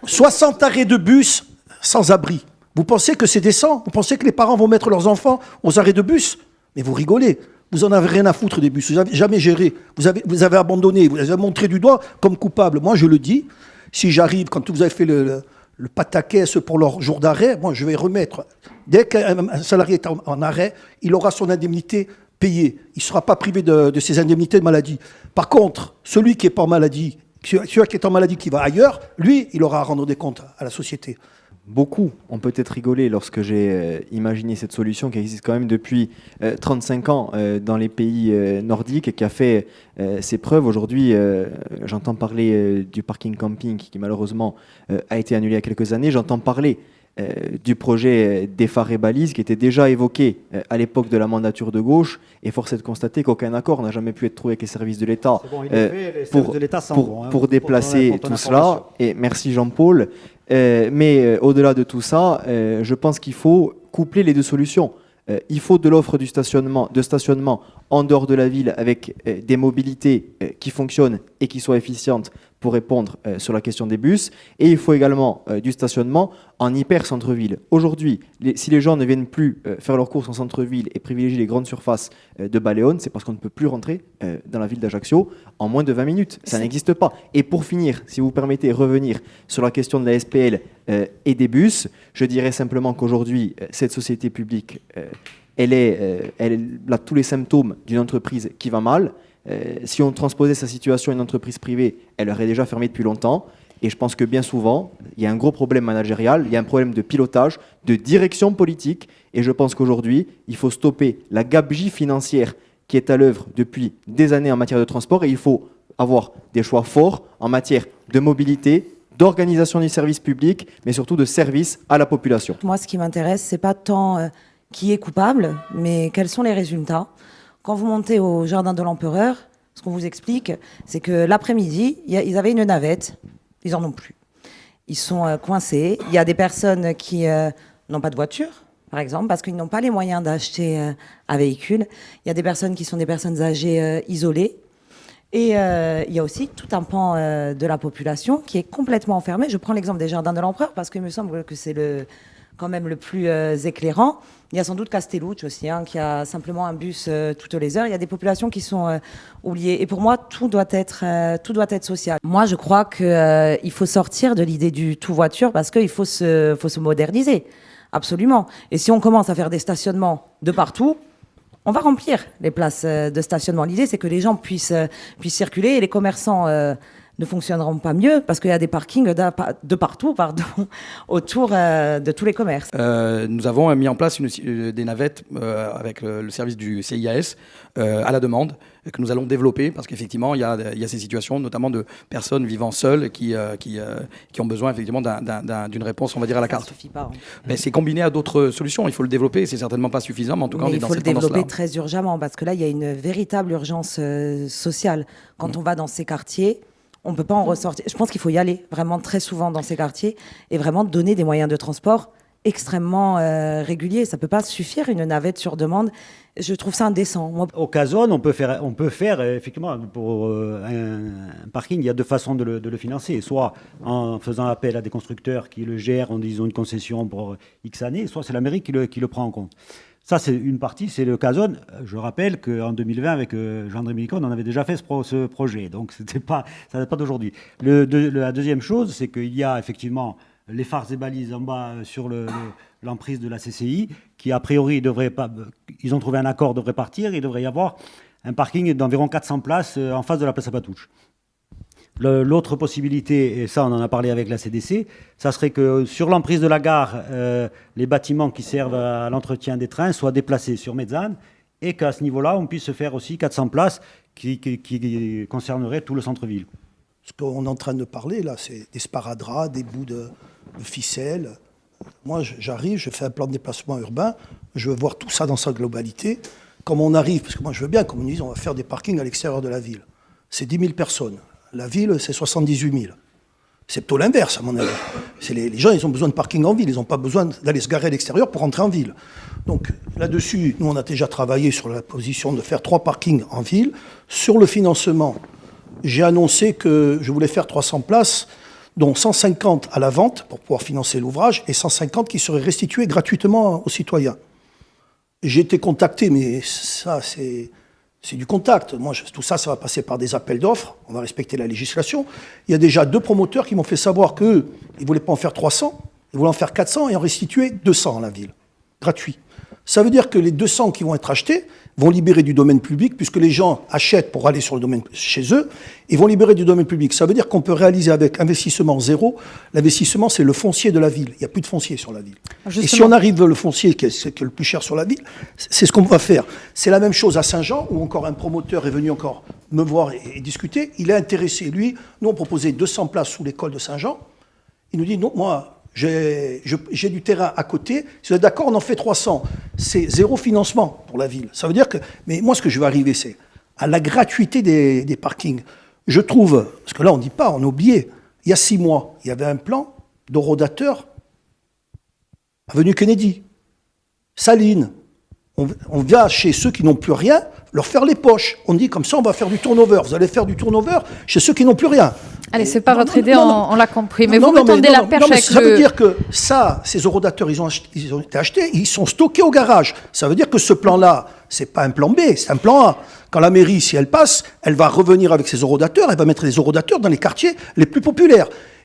60 arrêts de bus sans abri. Vous pensez que c'est décent? Vous pensez que les parents vont mettre leurs enfants aux arrêts de bus? Mais vous rigolez. Vous en avez rien à foutre des bus. Vous n'avez jamais géré. Vous avez abandonné. Vous avez montré du doigt comme coupable. Moi, je le dis. Si j'arrive, quand vous avez fait le pataquès pour leur jour d'arrêt, moi, je vais remettre. Dès qu'un salarié est en arrêt, il aura son indemnité payée. Il ne sera pas privé de ses indemnités de maladie. Par contre, celui qui n'est pas en maladie, celui qui est en maladie qui va ailleurs, lui, il aura à rendre des comptes à la société. Beaucoup ont peut-être rigolé lorsque j'ai imaginé cette solution qui existe quand même depuis 35 ans dans les pays nordiques et qui a fait ses preuves. Aujourd'hui, j'entends parler du parking camping qui malheureusement a été annulé il y a quelques années. J'entends parler du projet des phares et balises qui était déjà évoqué à l'époque de la mandature de gauche, et force est de constater qu'aucun accord n'a jamais pu être trouvé avec les services de l'État pour déplacer tout cela. Et merci Jean-Paul. Mais au-delà de tout ça, je pense qu'il faut coupler les deux solutions. Il faut de l'offre de stationnement en dehors de la ville avec des mobilités qui fonctionnent et qui soient efficientes pour répondre sur la question des bus. Et il faut également du stationnement en hyper-centre-ville. Aujourd'hui, si les gens ne viennent plus faire leurs courses en centre-ville et privilégient les grandes surfaces de Baléone, c'est parce qu'on ne peut plus rentrer dans la ville d'Ajaccio en moins de 20 minutes. Ça n'existe pas. Et pour finir, si vous permettez, revenir sur la question de la SPL et des bus, je dirais simplement qu'aujourd'hui, cette société publique, elle a tous les symptômes d'une entreprise qui va mal. Si on transposait sa situation à une entreprise privée, elle aurait déjà fermé depuis longtemps. Et je pense que bien souvent, il y a un gros problème managérial, il y a un problème de pilotage, de direction politique. Et je pense qu'aujourd'hui, il faut stopper la gabegie financière qui est à l'œuvre depuis des années en matière de transport. Et il faut avoir des choix forts en matière de mobilité, d'organisation du service public, mais surtout de service à la population. Moi, ce qui m'intéresse, c'est pas tant qui est coupable, mais quels sont les résultats. Quand vous montez au Jardin de l'Empereur, ce qu'on vous explique, c'est que l'après-midi, ils avaient une navette, ils n'en ont plus. Ils sont coincés. Il y a des personnes qui n'ont pas de voiture, par exemple, parce qu'ils n'ont pas les moyens d'acheter un véhicule. Il y a des personnes qui sont des personnes âgées isolées. Et il y a aussi tout un pan de la population qui est complètement enfermé. Je prends l'exemple des Jardins de l'Empereur parce qu'il me semble que c'est quand même le plus éclairant. Il y a sans doute Castellucci aussi, qui a simplement un bus toutes les heures. Il y a des populations qui sont oubliées. Et pour moi, tout doit être social. Moi, je crois qu'il faut sortir de l'idée du tout voiture parce qu'il faut se moderniser. Absolument. Et si on commence à faire des stationnements de partout, on va remplir les places de stationnement. L'idée, c'est que les gens puissent circuler et les commerçants ne fonctionneront pas mieux parce qu'il y a des parkings de partout autour de tous les commerces. Nous avons mis en place des navettes avec le service du CIAS à la demande que nous allons développer parce qu'effectivement il y a ces situations notamment de personnes vivant seules qui ont besoin effectivement d'une réponse on va dire à la carte. Ça suffit pas. Mais c'est combiné à d'autres solutions. Il faut le développer. C'est certainement pas suffisant, mais en tout cas on est dans cette tendance-là. Il faut le développer très urgemment parce que là il y a une véritable urgence sociale. Quand on va dans ces quartiers, on ne peut pas en ressortir. Je pense qu'il faut y aller vraiment très souvent dans ces quartiers et vraiment donner des moyens de transport extrêmement réguliers. Ça ne peut pas suffire une navette sur demande. Je trouve ça indécent. Au Cazone, on peut faire effectivement pour un parking, il y a deux façons de le financer. Soit en faisant appel à des constructeurs qui le gèrent, en disant une concession pour X années, soit c'est la mairie qui le prend en compte. Ça, c'est une partie, c'est le Cazone. Je rappelle qu'en 2020, avec Jean-André Milicon, on avait déjà fait ce projet. Donc, ça ne date pas d'aujourd'hui. La deuxième chose, c'est qu'il y a effectivement les phares et balises en bas sur l'emprise de la CCI, qui a priori devrait pas. Ils ont trouvé un accord, devrait partir. Il devrait y avoir un parking d'environ 400 places en face de la place à Patouche. L'autre possibilité, et ça on en a parlé avec la CDC, ça serait que sur l'emprise de la gare, les bâtiments qui servent à l'entretien des trains soient déplacés sur Mezzane et qu'à ce niveau-là, on puisse faire aussi 400 places qui concerneraient tout le centre-ville. Ce qu'on est en train de parler là, c'est des sparadraps, des bouts de ficelle. Moi, j'arrive, je fais un plan de déplacement urbain, je veux voir tout ça dans sa globalité. Comme on arrive, parce que moi je veux bien, comme on dit, on va faire des parkings à l'extérieur de la ville. C'est 10 000 personnes. La ville, c'est 78 000. C'est plutôt l'inverse, à mon avis. Les gens, ils ont besoin de parking en ville. Ils n'ont pas besoin d'aller se garer à l'extérieur pour rentrer en ville. Donc, là-dessus, nous, on a déjà travaillé sur la position de faire 3 parkings en ville. Sur le financement, j'ai annoncé que je voulais faire 300 places dont 150 à la vente pour pouvoir financer l'ouvrage et 150 qui seraient restitués gratuitement aux citoyens. J'ai été contacté, mais ça, c'est du contact. Moi, tout ça, ça va passer par des appels d'offres. On va respecter la législation. Il y a déjà 2 promoteurs qui m'ont fait savoir qu'eux, ils ne voulaient pas en faire 300, ils voulaient en faire 400 et en restituer 200 à la ville, gratuit. Ça veut dire que les 200 qui vont être achetés vont libérer du domaine public, puisque les gens achètent pour aller sur le domaine chez eux, ils vont libérer du domaine public. Ça veut dire qu'on peut réaliser avec investissement zéro. L'investissement, c'est le foncier de la ville. Il n'y a plus de foncier sur la ville. Justement. Et si on arrive le foncier qui est le plus cher sur la ville, c'est ce qu'on va faire. C'est la même chose à Saint-Jean, où encore un promoteur est venu encore me voir et discuter. Il est intéressé. Lui, nous, on proposait 200 places sous l'école de Saint-Jean. Il nous dit, non, moi, j'ai du terrain à côté. Si vous êtes d'accord, on en fait 300. C'est zéro financement pour la ville. Ça veut dire que... Mais moi, ce que je veux arriver, c'est à la gratuité des parkings. Je trouve... Parce que là, on ne dit pas, on a oublié. Il y a 6 mois, il y avait un plan d'horodateur avenue Kennedy. Saline. On vient chez ceux qui n'ont plus rien, leur faire les poches. On dit, comme ça, on va faire du turnover. Vous allez faire du turnover chez ceux qui n'ont plus rien. Allez, c'est pas votre idée, on l'a compris. Mais non, vous me non, tendez la perche avec ça veut dire que ça, ces horodateurs, ils ont été achetés, ils sont stockés au garage. Ça veut dire que ce plan-là, c'est pas un plan B, c'est un plan A. Quand la mairie, si elle passe, elle va revenir avec ses horodateurs, elle va mettre les horodateurs dans les quartiers les plus populaires.